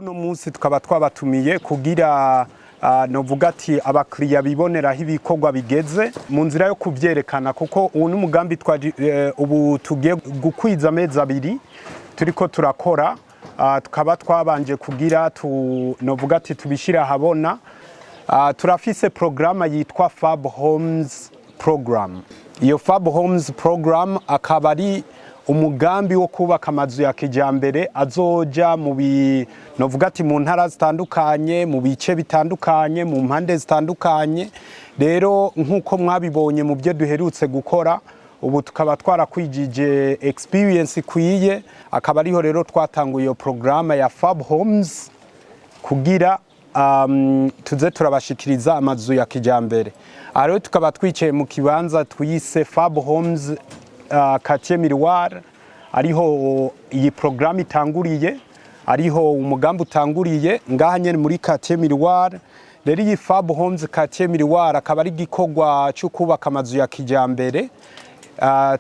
Uno munsi tukaba twabatumiye kugira novuga ati abakiriya biboneraho ibikorwa bigeze mu nzira yo kubyerekana kuko ubu n'umugambi ubu tugiye gukwiza amezi 2 turiko turakora tukaba twabanje kugira novuga ati tubishira habona turafise programa yitwa FAB HOMES program. Iyo FAB HOMES program akaba ari umugambi wo kubaka amazu ya kijambere azoja mu novuga ati mu ntara zitandukanye, mu bice bitandukanye, mu mpande zitandukanye. Rero nkuko mwabibonye mu byo duherutse gukora, ubu tukaba twarakwijije experience kwiye, akaba ariho rero twatanguye iyo programa ya FAB HOMES kugira tuze turabashikiriza amazu ya kijambere. Rero tukaba twicaye mu kibanza twise FAB HOMES Karitiye Miroir, ariho iyi programme itanguriye, ariho umugambi utanguriye ngaha nyene muri Karitiye Miroir. Rero iyi FAB HOMES Karitiye Miroir akaba ari igikorwa cyo kubaka amazu ya kijambere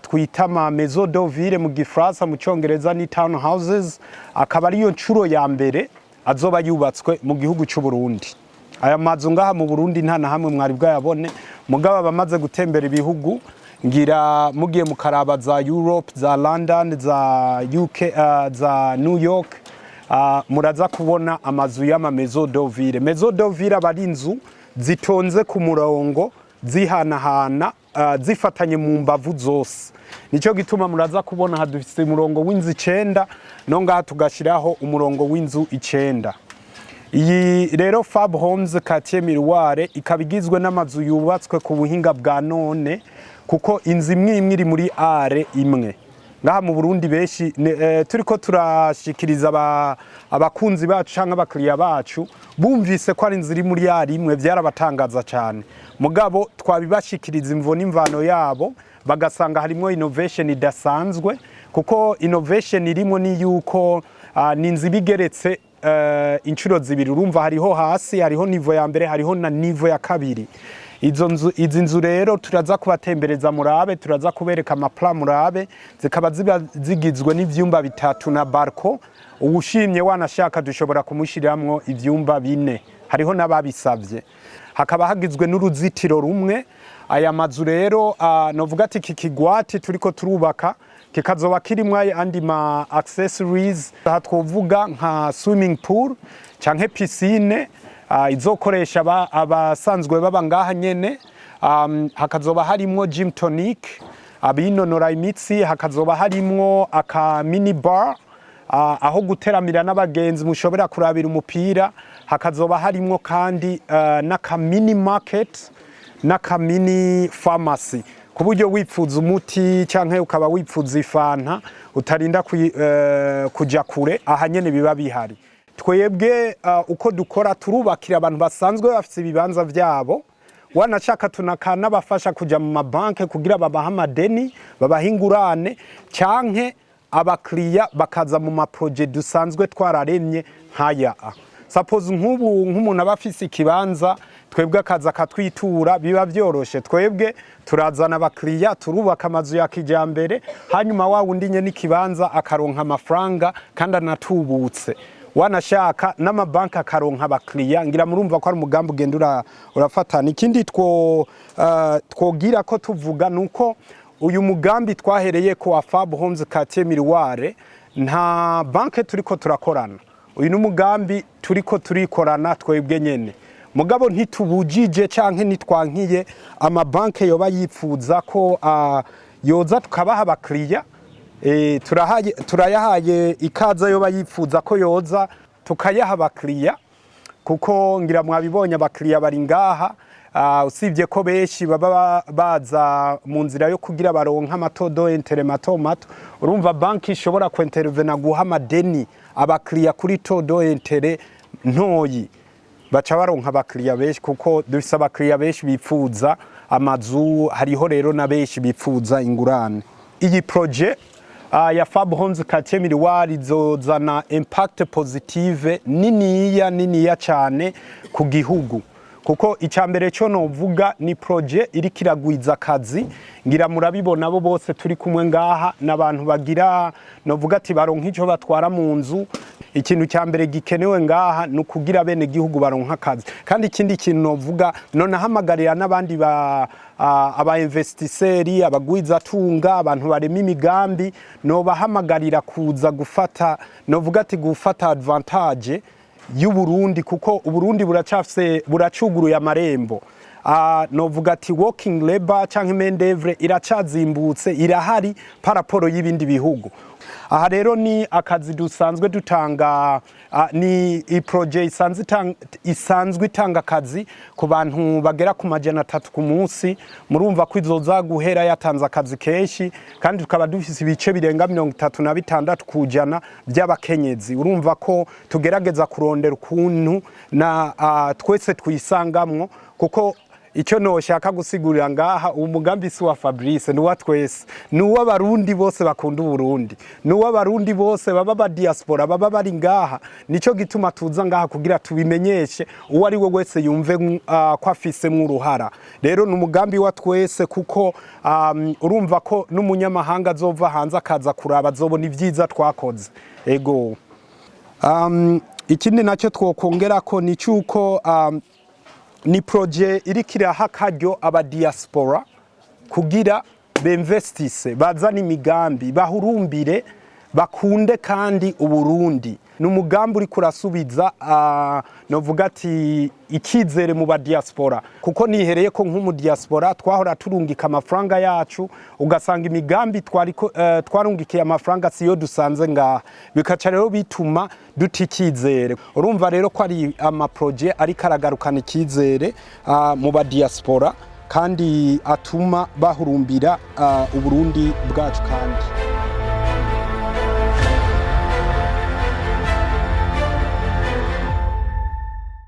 twita amazu de ville mu Gifaransa, mu Cyongereza ni town houses. Akaba ariyo ncuro ya mbere azoba yubatswe mu gihugu cy'u Burundi. Aya mazu ngaha mu Burundi nta na hamwe mwari bwayabone, mugabo bamaze gutembera ibihugu ngira mugiye mukaraba za Europe, za London, za UK, za New York, muraza kubona amazu y'amamezo de ville. Mezo de ville abari inzu zitonze ku murongo zihanahana zifatanye mu mbavu zose. Nico gituma muraza kubona hadufise umurongo w'inzu 9 no ngaha tugashiraho umurongo w'inzu 9. Iyi rero FAB HOMES Karitiye Miroir ikabigizwe n'amazu yubatswe ku buhinga bwa none, kuko inzu imwe iri muri are imwe. Ngaha mu Burundi beshi turiko turashikiriza abakunzi bacu canke abakiriya bacu bumvise ko ari inzu iri muri are imwe, byarabatangaza cyane. Mugabo twabibashikiriza imvo n'imvano yabo bagasanga harimo innovation idasanzwe, kuko innovation irimo ni yuko ninzi bigeretse inshuro zibiri. Urumva hariho hasi, hariho nivo ya mbere, hariho na nivo ya kabiri. Izi nzu rero turaza kubatembereza murabe, turaza kubereka amaplan murabe, zikaba zigizwe n'ivyumba 3 na barco. Uwushimye wanashaka dushobora kumushiramwo ivyumba 4, hariho n'ababisavye. Hakaba hagizwe n'uruzitiro rumwe. Aya mazu rero novuga ati kikigwati turiko turubaka kikazoba kirimwo andi ma accessories, hatwovuga nka swimming pool canke piscine izokoresha abasanzwe baba ngaha nyene. Hakazoba harimwo gym tonic abinonora imitsi, hakazoba harimwo aka mini bar aho guteramira n'abagenzi mushobora kurabira umupira, hakazoba harimwo kandi n'aka mini market n'aka mini pharmacy, ku buryo wipfuza umuti canke ukaba wipfuza ifanta utarinda kuja kure, aha nyene biba bihari. Twebwe uko dukora turubakira abantu basanzwe bafite ibibanza vyabo, wanashaka tunakana bafasha kuja mu mabanke kugira babaha amadeni, babaha ingurane, canke abakiriya bakaza mu maproject dusanzwe twararemye nkaya. Suppose nk'umuntu abafise ikibanza, twebwe akaza katwitura, biba byoroshe. Twebwe turazana abakiriya, turubaka amazu ya kijambere, hanyuma wawundi nye n'ikibanza akaronka amafaranga kandi anatubutse. Wanashaka n'amabanki akaronka abakiriya. Ngira murumva ko ari umugambi ugenda urafatana. Ikindi twogira ko tuvuga nuko uyu mugambi twahereye ko wa FAB HOMES Karitiye Miroir nta banke turiko turakorana. Uyu n'umugambi turiko turikorana twebwe nyene. Mugabo ntitubujije canke nitwankiye amabanke yoba yipfuza ko yoza tukabaha abakiriya. Turayahaye ikaza yoba yipfuza ko yoza tukayaha abakiriya, kuko ngira mwabibonye abakiriya bari ngaha. Usibye ko beshi baba baza mu nzira yo kugira baronka amatodo intere mato. Urumva banki ishobora kwentervena guha amadeni abakiriya kuri todo intere ntoyi, baca baronka abakiriya beshi, kuko dufise abakiriya beshi bipfuza amazu. Hariho rero na beshi bipfuza ingurane. Iyi project ya FAB HOMES Karitiye Miroir izozana impact positive niniya cyane ku gihugu, kuko icambere cyo novuga ni projet iri kiragwiza akazi ngira murabibona bo bose turi kumwe ngaha n'abantu bagira novuga ati baronka ico batwara mu nzu. Ikintu cyambere gikenewe ngaha no kugira bene gihugu baronka akazi, kandi ikindi kintu novuga none hamagarira n'abandi aba investisseurs abagwiza tunga abantu barema imigambi no bahamagarira kuza gufata novuga ati gufata advantage y'u Burundi, kuko u Burundi buracuguruye amarembo. Novuga ati working labor canke main d'oeuvre iracazimbutse irahari paraporo y'ibindi bihugu. Aha rero ni akazi dusanzwe dutanga, ni project isanzwe itanga akazi ku bantu bagera ku 300 ku munsi. Murumva ko izoza guhera yatanze akazi kenshi, kandi tukaba dufise ibice birenga 36 kujana by'abakenyezi. Urumva ko tugerageza kurondera ukuntu na twese twisangamwo, kuko icyo noshaka gusigurira ngaha umugambi si wa Fabrice, ni wa twese, ni wa barundi bose bakunda Burundi, ni wa barundi bose baba ba diaspora baba bari ngaha. Nico gituma tuza ngaha kugira tubimenyeshe uwo ari we wese yumve ko afise uruhara. Rero ni umugambi wa twese, kuko urumva ko n'umunyamahanga azova hanze akaza kuraba azobona ivyiza twakoze. Ego ikindi nacyo twokongera ko ni cyuko ni projet iri kiraha akaryo aba diaspora kugira beinvestisse bazana imigambi bahurumbire bakunde kandi Uburundi. Ni umugambi uri kurasubiza novuga ati ikizere mu ba diaspora, kuko nihereye ko nk'umu diaspora twahora turungika amafaranga yacu ugasanga imigambi twarungikiye amafaranga siyo dusanze ngaha, bikaca rero bituma dutikizere. Urumva rero ko ari ama projet ari karagarukana ikizere mu ba diaspora, kandi atuma bahurumbira Uburundi bwacu kandi